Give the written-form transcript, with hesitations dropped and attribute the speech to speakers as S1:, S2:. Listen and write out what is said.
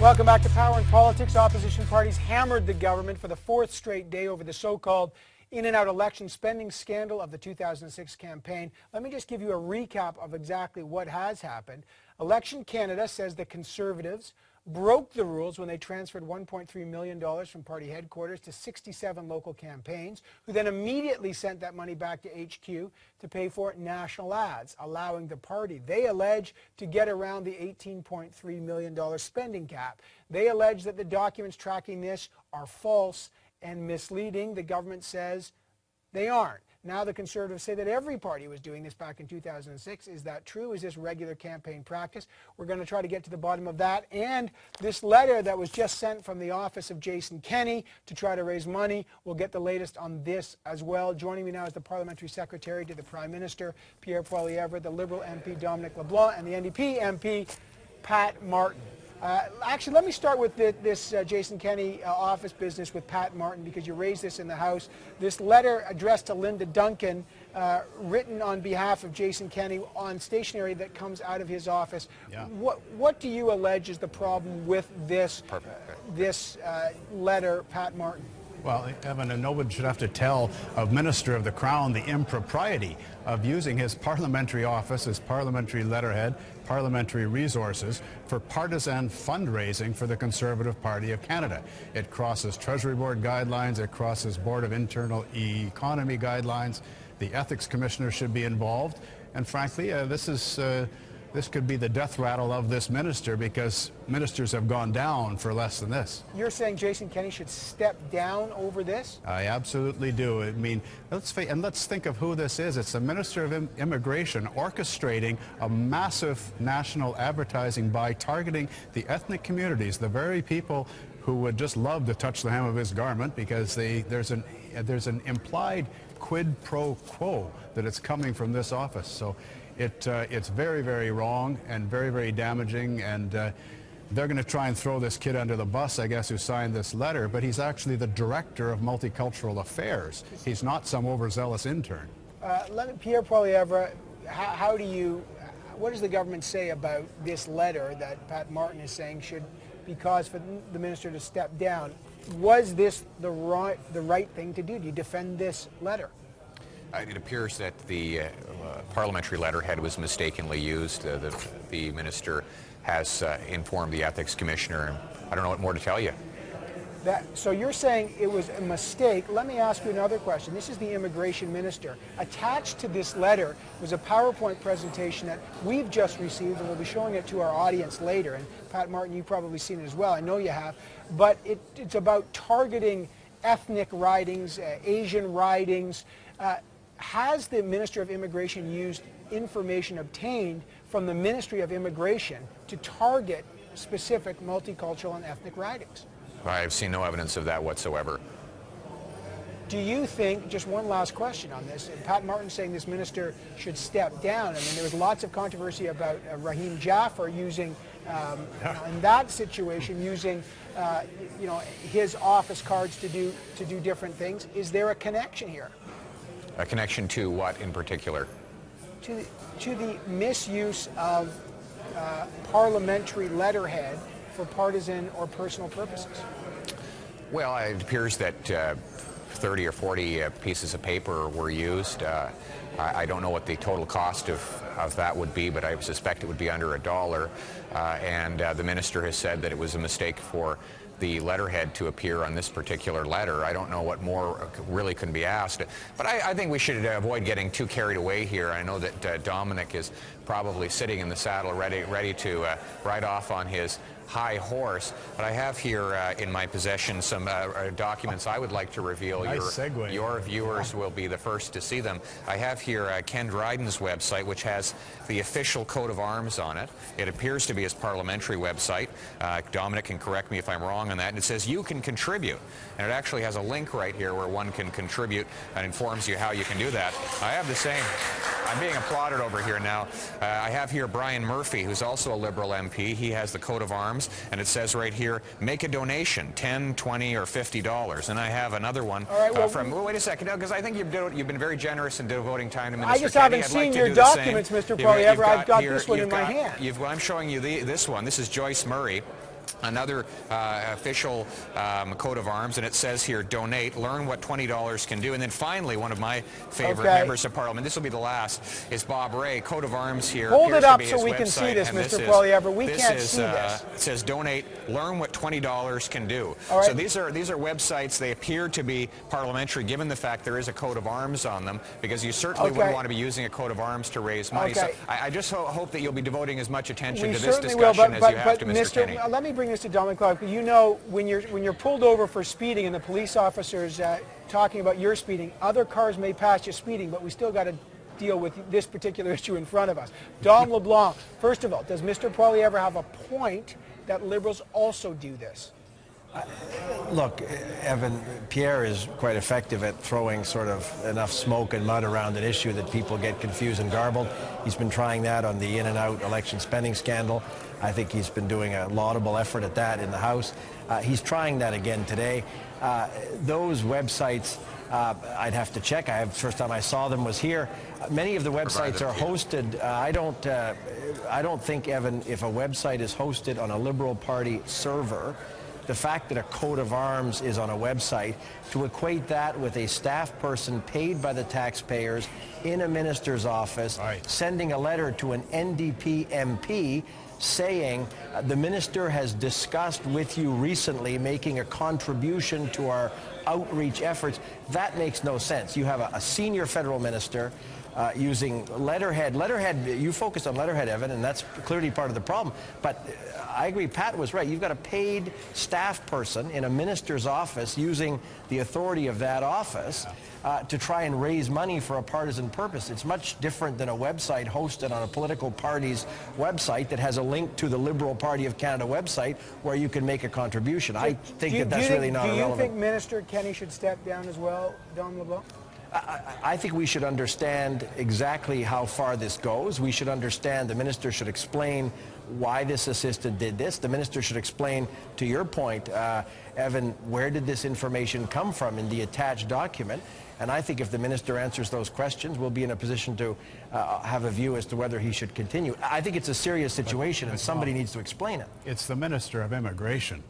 S1: Welcome back to Power and Politics. Opposition parties hammered the government for the fourth straight day over the so-called in-and-out election spending scandal of the 2006 campaign. Let me just give you a recap of exactly what has happened. Election Canada says the Conservatives broke the rules when they transferred $1.3 million from party headquarters to 67 local campaigns, who then immediately sent that money back to HQ to pay for national ads, allowing the party, they allege, to get around the $18.3 million spending cap. They allege that the documents tracking this are false and misleading. The government says they aren't. Now the Conservatives say that every party was doing this back in 2006. Is that true? Is this regular campaign practice? We're going to try to get to the bottom of that. And this letter that was just sent from the office of Jason Kenney to try to raise money. We'll get the latest on this as well. Joining me now is the Parliamentary Secretary to the Prime Minister, Pierre, the Liberal MP, Dominic LeBlanc, and the NDP MP, Pat Martin. Actually, let me start with this Jason Kenney office business with Pat Martin, because you raised this in the House. This letter addressed to Linda Duncan, written on behalf of Jason Kenney on stationery that comes out of his office. Yeah. What do you allege is the problem with this, letter, Pat Martin?
S2: Well, Evan, and no one should have to tell a Minister of the Crown the impropriety of using his parliamentary office, his parliamentary letterhead, parliamentary resources for partisan fundraising for the Conservative Party of Canada. It crosses Treasury Board guidelines, it crosses Board of Internal Economy guidelines. The Ethics Commissioner should be involved, and frankly, this could be the death rattle of this minister, because ministers have gone down for less than this. You're saying Jason Kenney should step down over this? I absolutely do. I mean, let's think of who this is. It's the Minister of Immigration orchestrating a massive national advertising buy targeting the ethnic communities, the very people who would just love to touch the hem of his garment, because there's an implied quid pro quo that it's coming from this office. So it's very, very wrong and very, very damaging, and they're going to try and throw this kid under the bus, I guess, who signed this letter, but he's actually the Director of Multicultural Affairs. He's not some overzealous intern.
S1: Pierre, what does the government say about this letter that Pat Martin is saying should be cause for the minister to step down? Was this the right thing to do? Do you defend this letter?
S3: It appears that the parliamentary letterhead was mistakenly used. The minister has informed the Ethics Commissioner, and I don't know what more to tell you.
S1: So you're saying it was a mistake. Let me ask you another question. This is the Immigration Minister. Attached to this letter was a PowerPoint presentation that we've just received, and we'll be showing it to our audience later. And Pat Martin, you've probably seen it as well. I know you have. But it's about targeting ethnic ridings, Asian ridings. Has the Minister of Immigration used information obtained from the Ministry of Immigration to target specific multicultural and ethnic ridings?
S3: I have seen no evidence of that whatsoever.
S1: Do you think, just one last question on this, Pat Martin saying this minister should step down. I mean, there was lots of controversy about Rahim Jaffer using, in that situation, using his office cards to do different things. Is there a connection here?
S3: A connection to what in particular?
S1: To the misuse of parliamentary letterhead for partisan or personal purposes.
S3: Well, it appears that 30 or 40 pieces of paper were used. I don't know what the total cost of that would be, but I suspect it would be under $1. And the minister has said that it was a mistake for the letterhead to appear on this particular letter. I don't know what more really can be asked. But I think we should avoid getting too carried away here. I know that Dominic is probably sitting in the saddle ready to ride off on his high horse, but I have here in my possession some documents I would like to reveal.
S2: Nice segue.
S3: Your viewers will be the first to see them. I have here Ken Dryden's website, which has the official coat of arms on it. It appears to be his parliamentary website. Dominic can correct me if I'm wrong on that. And it says you can contribute, and it actually has a link right here where one can contribute and informs you how you can do that. I have the same. I'm being applauded over here now. I have here Brian Murphy, who's also a Liberal MP. He has the coat of arms, and it says right here, make a donation, $10, $20, or $50. And I have another one from, wait a second, because I think you've been very generous in devoting time to Minister
S1: I just
S3: Kenney.
S1: haven't seen your documents, Mr. Poilievre. I've got this one in my hand.
S3: I'm showing you this one. This is Joyce Murray. another official coat of arms, and it says here, donate, learn what $20 can do. And then finally, one of my favorite members of Parliament, this will be the last, is Bob Ray, coat of arms here.
S1: Hold it up so we can see this, Mr. Poilievre. We can't see this.
S3: It says, donate, learn what $20 can do.
S1: All right.
S3: So these are websites, they appear to be parliamentary, given the fact there is a coat of arms on them, because you certainly wouldn't want to be using a coat of arms to raise money. So I just hope that you'll be devoting as much attention to this discussion as you have to Mr. Kenney.
S1: Let me bring this to Dominic Clark. You know, when you're pulled over for speeding and the police officers talking about your speeding, other cars may pass you speeding, but we still got to deal with this particular issue in front of us. Dom LeBlanc, first of all, does Mr. Poilievre have a point that Liberals also do this?
S4: Look, Evan, Pierre is quite effective at throwing sort of enough smoke and mud around an issue that people get confused and garbled. He's been trying that on the in and out election spending scandal. I think he's been doing a laudable effort at that in the House. He's trying that again today. Those websites, I'd have to check. First time I saw them was here. Many of the websites are hosted. I don't think, Evan, if a website is hosted on a Liberal Party server, the fact that a coat of arms is on a website, to equate that with a staff person paid by the taxpayers in a minister's office, sending a letter to an NDP MP saying the minister has discussed with you recently making a contribution to our outreach efforts, that makes no sense. You have a senior federal minister using letterhead. You focused on letterhead, Evan, and that's clearly part of the problem. But I agree, Pat was right. You've got a paid staff person in a minister's office using the authority of that office to try and raise money for a partisan purpose. It's much different than a website hosted on a political party's website that has a link to the Liberal Party of Canada website where you can make a contribution. I think that's really not relevant.
S1: Do you think Minister Kenney should step down as well, Dom LeBlanc?
S4: I think we should understand exactly how far this goes. We should understand, the minister should explain why this assistant did this. The minister should explain, to your point, Evan, where did this information come from in the attached document? And I think if the minister answers those questions, we'll be in a position to have a view as to whether he should continue. I think it's a serious situation, and somebody needs to explain it.
S2: It's the Minister of Immigration.